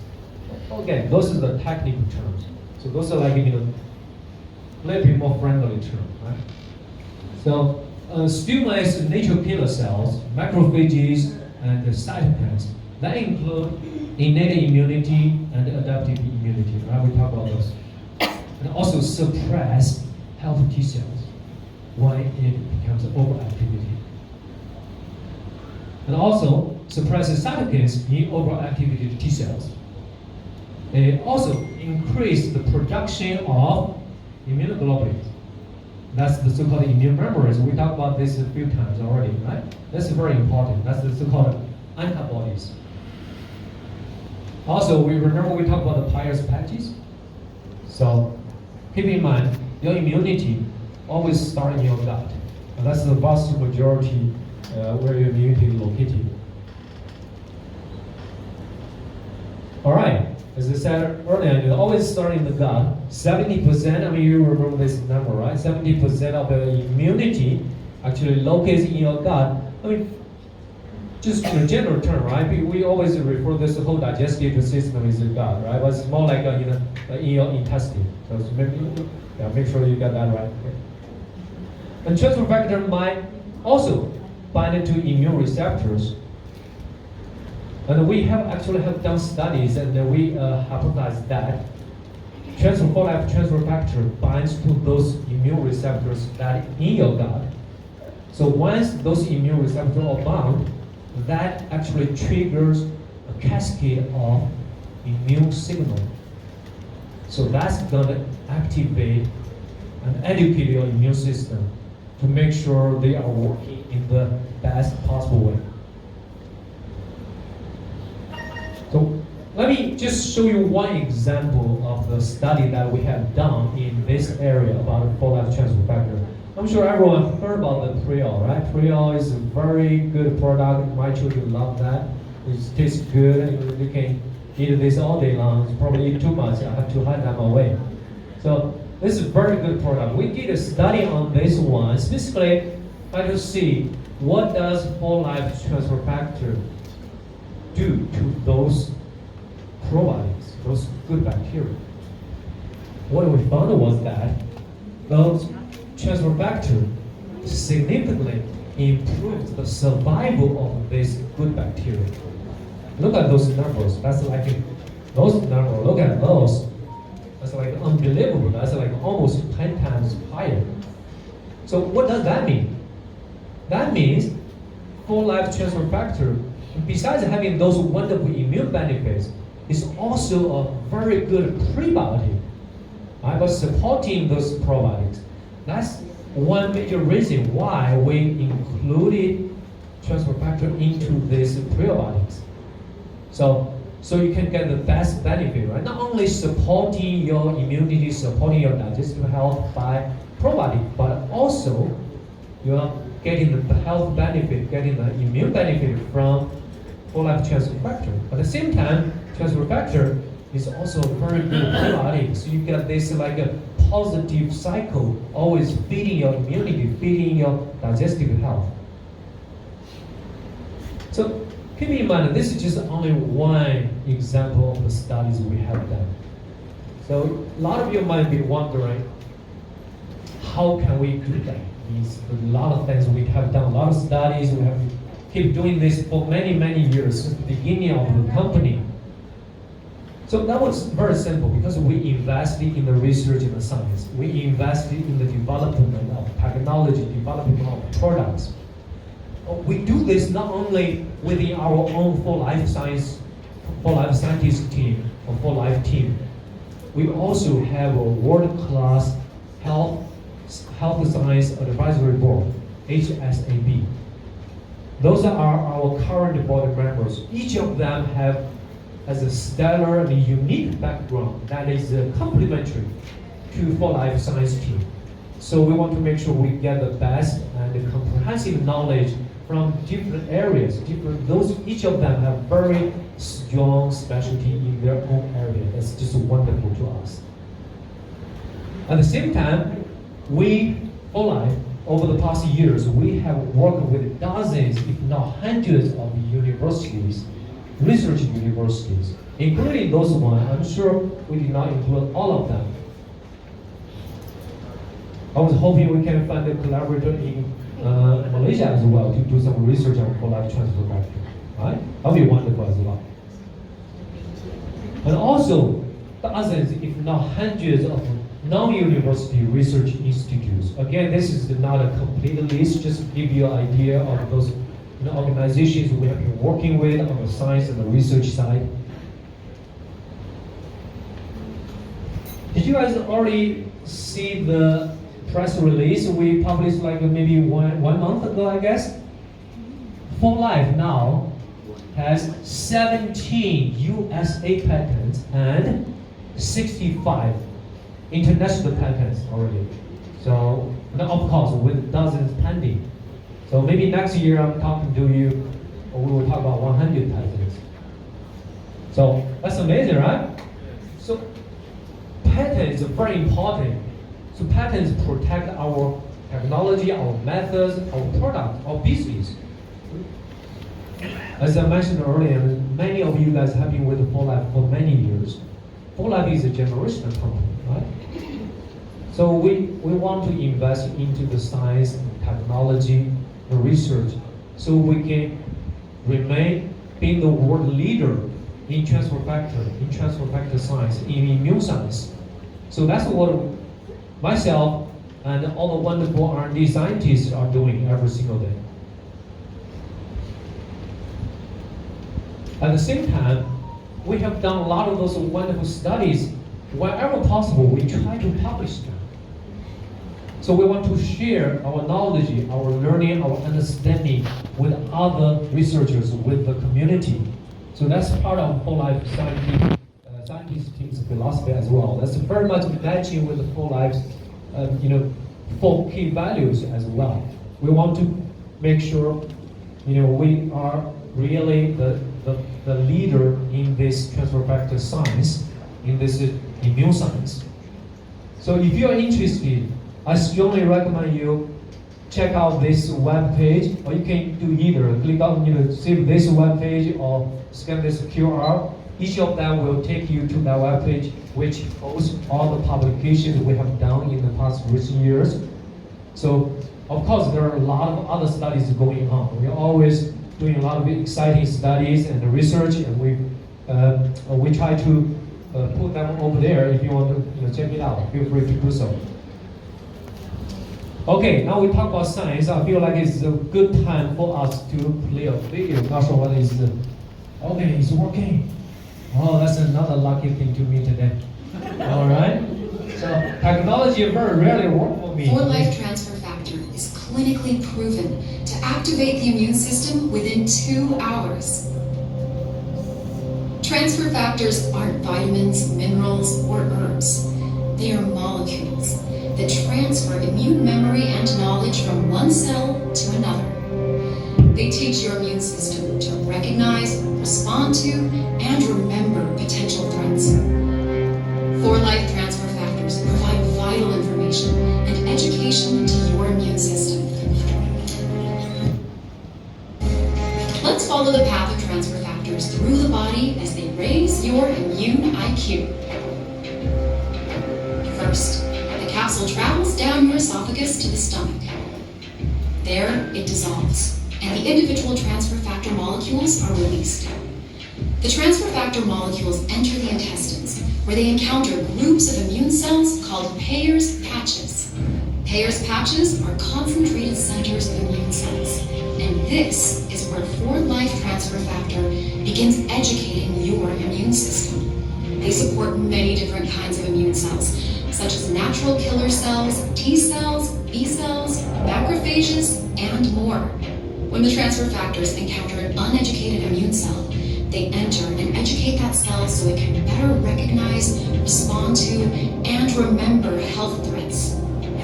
Again, those are the technical terms. So those are like, a little bit more friendly term, right? So stimulates natural killer cells, macrophages, and the cytokines. That include innate immunity and adaptive immunity, right? We talk about those. And also suppress healthy T cells when it becomes overactivity. And also suppresses cytokines in overactivity T cells. It also increase the production of immunoglobulins. That's the so-called immune memories. We talked about this a few times already, right? That's very important. That's the so-called antibodies. Also, we talked about the Peyer's patches. So keep in mind, your immunity always starts in your gut. And that's the vast majority where your immunity is located. All right. As I said earlier, it always starts in the gut. 70%, I mean, you remember this number, right? 70% of the immunity actually locates in your gut. I mean, just in a general term, right? We always refer this whole digestive system as the gut, right? But it's more like in your intestine. So make sure you got that right. Okay. And transfer factor might also bind to immune receptors. And we have done studies, and we hypothesized that for-life transfer factor binds to those immune receptors that in your gut. So once those immune receptors are bound, that actually triggers a cascade of immune signal. So that's gonna activate and educate your immune system to make sure they are working in the best possible way. So let me just show you one example of the study that we have done in this area about the for-life transfer factor. I'm sure everyone heard about the Priol, right? Priol is a very good product. My children love that. It tastes good, and you can eat this all day long. It's probably eat too much. I have to hide them away. So this is a very good product. We did a study on this one, specifically try to see what does for-life transfer factor do to those probiotics, those good bacteria. What we found was that those transfer factor significantly improved the survival of these good bacteria. Look at those numbers. That's like those numbers. Look at those. That's like unbelievable. That's like almost 10 times higher. So what does that mean? That means for-life transfer factor, besides having those wonderful immune benefits, is also a very good prebiotic. Right? But supporting those probiotics. That's one major reason why we included transfer factor into these prebiotics. So you can get the best benefit, right? Not only supporting your immunity, supporting your digestive health by probiotic, but also you're getting the health benefit, getting the immune benefit from for-life transfer factor. At the same time, transfer factor is also a very good probiotic. So you get this like a positive cycle, always feeding your immunity, feeding your digestive health. So keep in mind, this is just only one example of the studies we have done. So a lot of you might be wondering, how can we do that? Means a lot of things we have done, a lot of studies, we have keep doing this for many, many years since the beginning of the company. So that was very simple because we invested in the research and the science. We invested in the development of technology, development of products. We do this not only within our own for-life scientist team or for-life team. We also have a world-class health science advisory board, HSAB. Those are our current board members. Each of them has a stellar and unique background that is complementary to for-life science team. So we want to make sure we get the best and the comprehensive knowledge from different areas. Each of them have very strong specialty in their own area. That's just wonderful to us. At the same time, we, for-life, over the past years, we have worked with dozens, if not hundreds, of universities research universities, including those ones. I'm sure we did not include all of them. I was hoping we can find a collaborator in Malaysia as well to do some research on whole life transfer factor. Right? That would be wonderful as well. And also, dozens, if not hundreds, of non-university research institutes. Again, this is not a complete list, just to give you an idea of those organizations we have been working with on the science and the research side. Did you guys already see the press release we published like maybe one month ago, I guess? For Life now has 17 USA patents and 65 international patents already. So, of course, with dozens pending. So maybe next year I'm talking to you, or we will talk about 100 patents. So that's amazing, right? So patents are very important. So patents protect our technology, our methods, our product, our business. As I mentioned earlier, many of you guys have been with 4Life for many years. 4Life is a generational company, right? So we want to invest into the science, and technology, the research, so we can remain being the world leader in transfer factor science, in immune science. So that's what myself and all the wonderful R&D scientists are doing every single day. At the same time, we have done a lot of those wonderful studies. Wherever possible, we try to publish them. So we want to share our knowledge, our learning, our understanding with other researchers, with the community. So that's part of 4Life scientist team's philosophy as well. That's very much matching with the 4Life's, 4 key values as well. We want to make sure, we are really the leader in this transfer factor science, in this immune science. So if you're interested, I strongly recommend you check out this web page, or you can do either. Click on, save this web page or scan this QR. Each of them will take you to that web page, which hosts all the publications we have done in the past recent years. So, of course, there are a lot of other studies going on. We're always doing a lot of exciting studies and research, and we try to put them over there. If you want to check it out, feel free to do so. Okay, now we talk about science. I feel like it's a good time for us to play a video. Not sure what is the... Okay, it's working. Oh, that's another lucky thing to me today. All right. So technology very rarely works for me. 4Life transfer factor is clinically proven to activate the immune system within 2 hours. Transfer factors aren't vitamins, minerals, or herbs. They are molecules that transfer immune memory and knowledge from one cell to another. They teach your immune system to recognize, respond to, and remember potential threats. 4Life transfer factors provide vital information and education to your immune system. Let's follow the path of transfer factors through the body as they raise your immune IQ. First, the capsule travels down your esophagus to the stomach. There, it dissolves, and the individual transfer factor molecules are released. The transfer factor molecules enter the intestines, where they encounter groups of immune cells called Peyer's patches. Peyer's patches are concentrated centers of immune cells, and this is where 4Life transfer factor begins educating your immune system. They support many different kinds of immune cells, such as natural killer cells, T cells, B cells, macrophages, and more. When the transfer factors encounter an uneducated immune cell, they enter and educate that cell so it can better recognize, respond to, and remember health threats.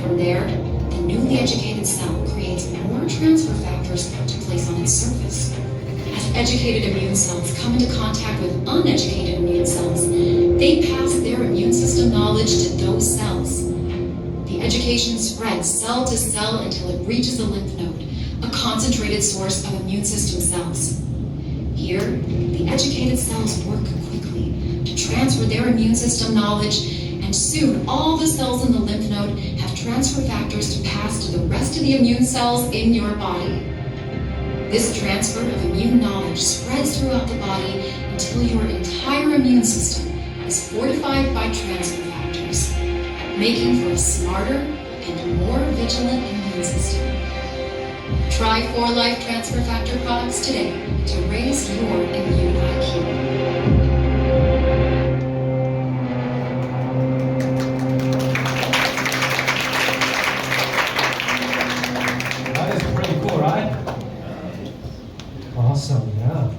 From there, the newly educated cell creates more transfer factors to place on its surface. As educated immune cells come into contact with uneducated immune cells, they pass their immune system knowledge to those cells. The education spreads cell to cell until it reaches a lymph node, a concentrated source of immune system cells. Here, the educated cells work quickly to transfer their immune system knowledge, and soon all the cells in the lymph node have transfer factors to pass to the rest of the immune cells in your body. This transfer of immune knowledge spreads throughout the body until your entire immune system is fortified by transfer factors, making for a smarter and more vigilant immune system. Try 4Life Transfer Factor products today to raise your immune IQ. That is pretty cool, right? Awesome, yeah.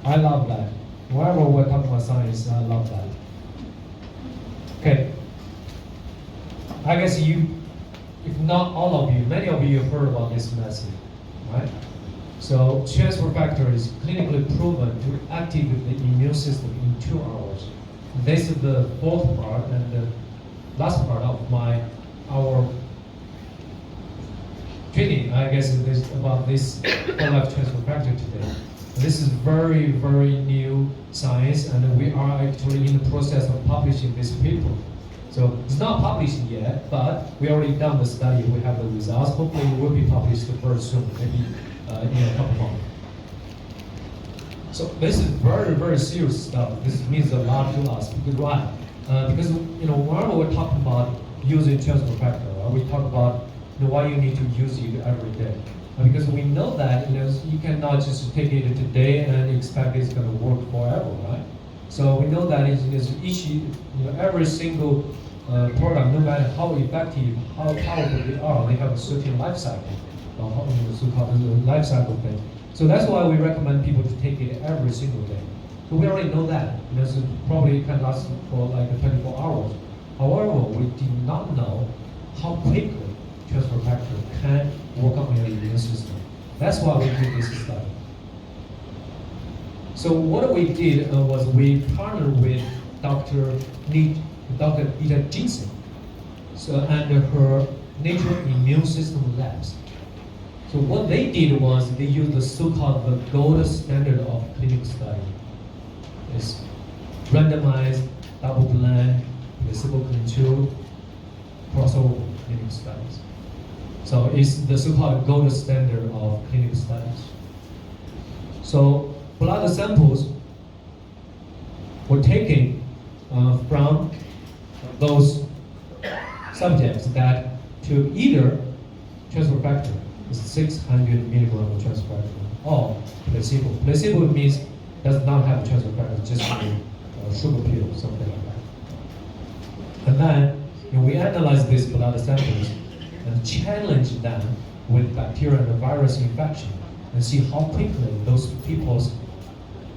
I love that. Whenever we're talking about science, I love that. Okay. I guess you, if not all of you, many of you have heard about this message, right? So transfer factor is clinically proven to activate the immune system in 2 hours. This is the fourth part and the last part of our training. I guess it is about this 4Life transfer factor today. This is very, very new science, and we are actually in the process of publishing this paper. So it's not published yet, but we already done the study. We have the results. Hopefully, it will be published very soon, maybe in a couple months. So this is very, very serious stuff. This means a lot to us. Because why? Because whenever we're talking about using transfer factor, we talk about why you need to use it every day. Because we know that you cannot just take it today and expect it's going to work forever, right? So we know that every single product, no matter how effective, how powerful they are, they have a certain life cycle, so-called life cycle thing. So that's why we recommend people to take it every single day. So we already know that. So probably can last for like 24 hours. However, we did not know how quickly transfer factor can work on your immune system. That's why we did this study. So what we did was we partnered with Dr. Ida Jensen, and her Nature Immune System Labs. So what they did was they used the so-called the gold standard of clinical study. It's randomized, double-blind, placebo-controlled, crossover clinical studies. So it's the so-called gold standard of clinical studies. So blood samples were taken from those subjects that took either transfer factor, 600 milligram of transfer factor, or placebo. Placebo means does not have transfer factor, just a sugar pill, something like that. And then we analyze these blood samples and challenge them with bacteria and virus infection and see how quickly those people's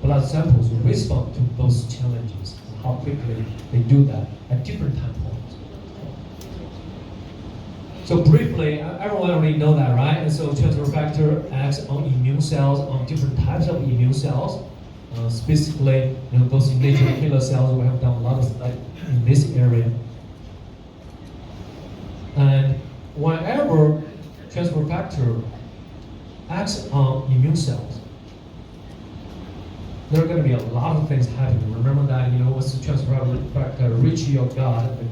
blood samples respond to those challenges, and how quickly they do that at different time points. So briefly, everyone already know that, right? And so transfer factor acts on immune cells, on different types of immune cells. Specifically, those natural killer cells, we have done a lot of study in this area. And whenever transfer factor acts on immune cells, there are going to be a lot of things happening. Remember that, once the transfer factor reaches your gut and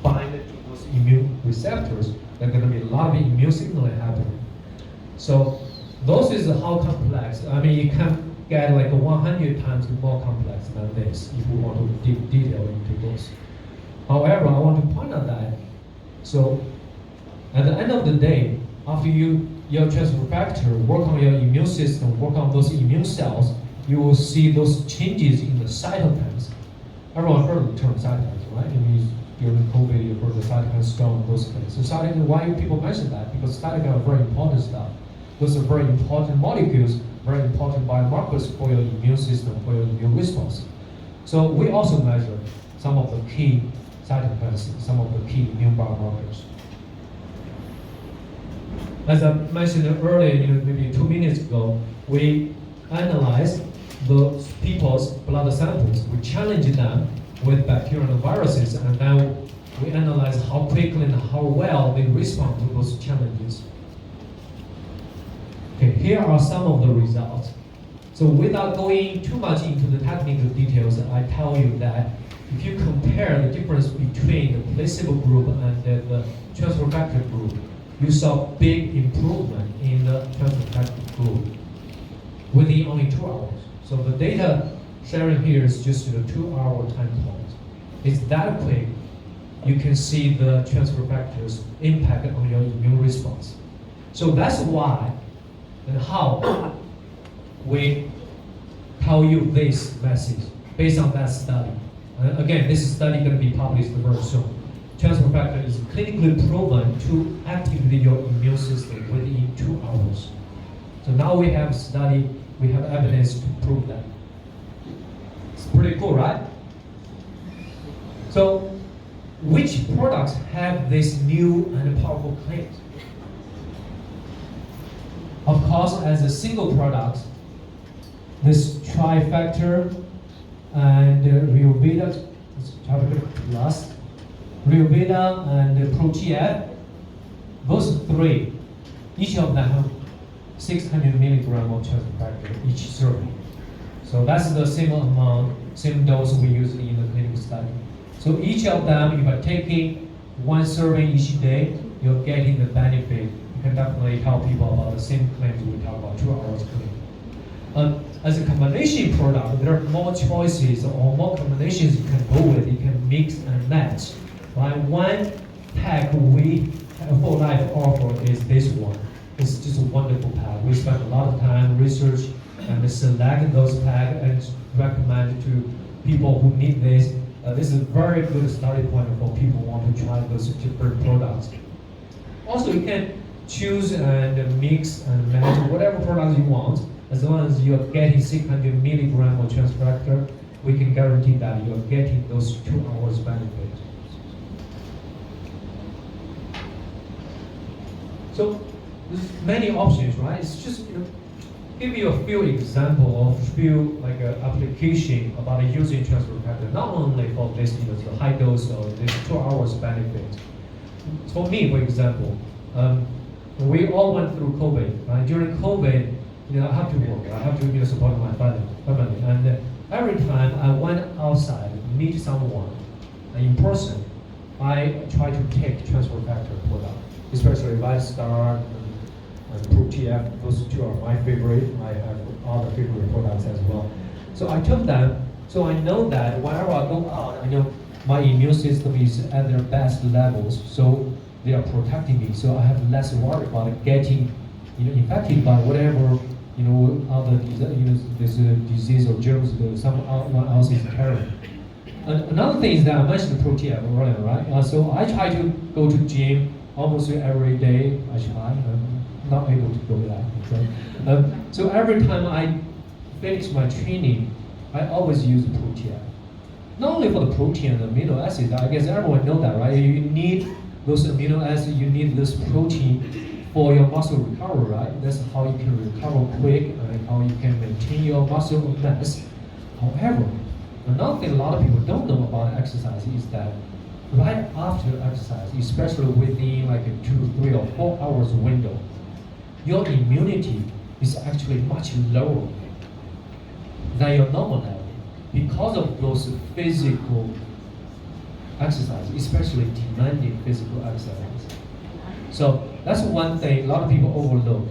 bind it to those immune receptors, there are going to be a lot of immune signaling happening. So those is how complex. I mean, you can get like 100 times more complex than this if we want to dig detail into those. However, I want to point out that, so at the end of the day, after your transfer factor work on your immune system, work on those immune cells, you will see those changes in the cytokines. Everyone heard the term cytokines, right? It means during COVID, you heard the cytokine storm, those things. So cytokine, why do people mention that? Because cytokines are very important stuff. Those are very important molecules, very important biomarkers for your immune system, for your immune response. So we also measure some of the key cytokines, some of the key immune biomarkers. As I mentioned earlier, maybe 2 minutes ago, we analyzed those people's blood samples. We challenged them with bacteria and viruses, and then we analyze how quickly and how well they respond to those challenges. Okay, here are some of the results. So without going too much into the technical details, I tell you that if you compare the difference between the placebo group and the transfer factor group, you saw big improvement in the transfer factor group within only 2 hours. So the data sharing here is just 2-hour time point. It's that quick, you can see the transfer factors impact on your immune response. So that's why and how we tell you this message based on that study. Again, this study going to be published very soon. Transfer factor is clinically proven to activate your immune system within 2 hours. So now we have study, we have evidence to prove that. It's pretty cool, right? So, which products have this new and powerful claims? Of course, as a single product, this trifactor and Riovita plus, Riovita and Pro-TF, those three, each of them have 600 milligram of transfer factor each serving. So that's the same amount, same dose we use in the clinical study. So each of them, if you're taking 1 serving each day, you're getting the benefit. You can definitely tell people about the same claims we talk about 2 hours clinic. As a combination product, there are more choices or more combinations you can go with. You can mix and match. Right? One pack we for life offer is this one. It's just a wonderful pack. We spend a lot of time research and select those packs and recommend to people who need this. This is a very good starting point for people who want to try those different products. Also, you can choose and mix and match whatever products you want. As long as you're getting 600 milligram of transfer factor, we can guarantee that you're getting those 2 hours benefit. So there's many options, right? It's just give you a few examples of few like application about using transfer factor, not only for this the high dose or this 2 hours benefit. For me, for example, we all went through COVID, right? During COVID, I have to work. I have to support my family, and every time I went outside, meet someone in person, I try to take transfer factor product, especially Lifestar and Pro-TF. Those two are my favorite. I have other favorite products as well. So I took them. So I know that whenever I go out, I know my immune system is at their best levels. So they are protecting me. So I have less worry about getting infected by whatever other this disease or germs that someone else is carrying. Another thing is that I mentioned Pro-TF earlier, right? So I try to go to gym almost every day. I try. I'm not able to go that. So every time I finish my training, I always use Pro-TF. Not only for the protein and amino acids, I guess everyone knows that, right? You need those amino acids, you need this protein for your muscle recovery, right? That's how you can recover quick and how you can maintain your muscle mass. However, another thing a lot of people don't know about exercise is that right after exercise, especially within like a 2, 3, or 4 hours window, your immunity is actually much lower than your normal level because of those physical exercise, especially demanding physical exercise. So that's one thing a lot of people overlook.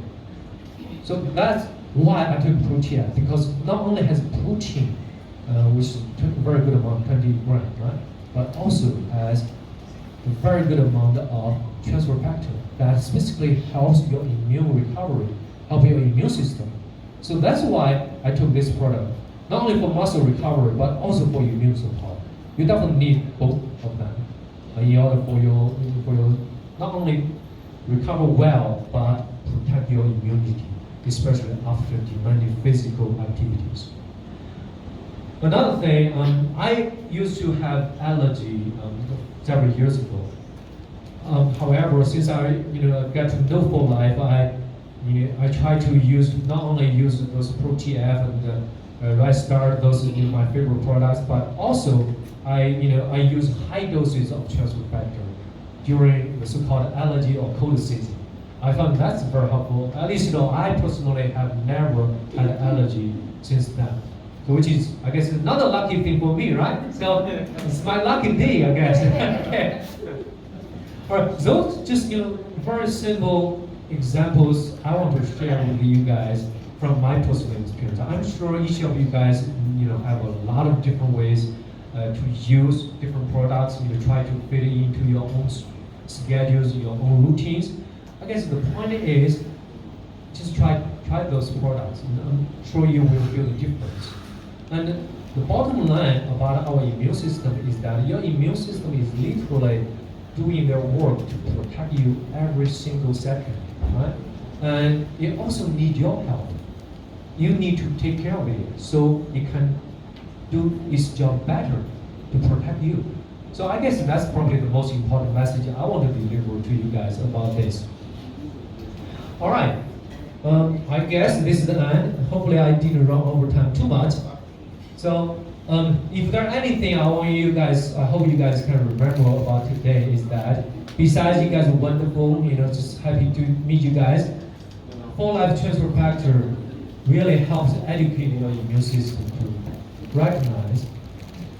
So that's why I took Pro-TF, because not only has protein, which is a very good amount, 20 grams, right? But also has a very good amount of transfer factor that specifically helps your immune recovery, help your immune system. So that's why I took this product, not only for muscle recovery, but also for immune support. You definitely need both of them in order for your not only recover well, but protect your immunity, especially after demanding physical activities. Another thing, I used to have allergy several years ago. However, since I got to know for life, I try to use not only use those Pro-TF and Lifestar, those are my favorite products, but also I use high doses of transfer factor during the so-called allergy or cold season. I found that's very helpful. At least, I personally have never had allergy since then. So which is, I guess, another lucky thing for me, right? So it's my lucky day, I guess. Okay. All right, those just, very simple examples I want to share with you guys from my personal experience. I'm sure each of you guys, have a lot of different ways to use different products, try to fit it into your own schedules, your own routines. I guess the point is, just try those products, and I'm sure you will feel the difference. And the bottom line about our immune system is that your immune system is literally doing their work to protect you every single second, right? And it also needs your help. You need to take care of it so it can do its job better to protect you. So I guess that's probably the most important message I want to deliver to you guys about this. All right, I guess this is the end. Hopefully I didn't run over time too much. So if there's anything I hope you guys can remember about today is that besides you guys are wonderful, just happy to meet you guys, whole life transfer factor really helps educate your immune system to recognize,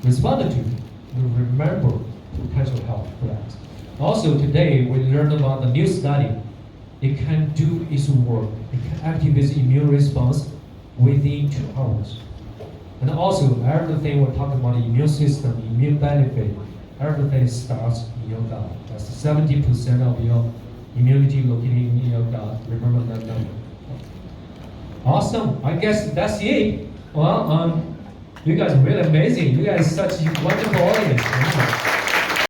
respond to, and remember potential health threats. Also today we learned about the new study. It can do its work. It can activate immune response within 2 hours. And also, everything we're talking about, the immune system, immune benefit, everything starts in your gut. That's 70% of your immunity located in your gut. Remember that number. Awesome. I guess that's it. Well, you guys are really amazing. You guys are such a wonderful audience.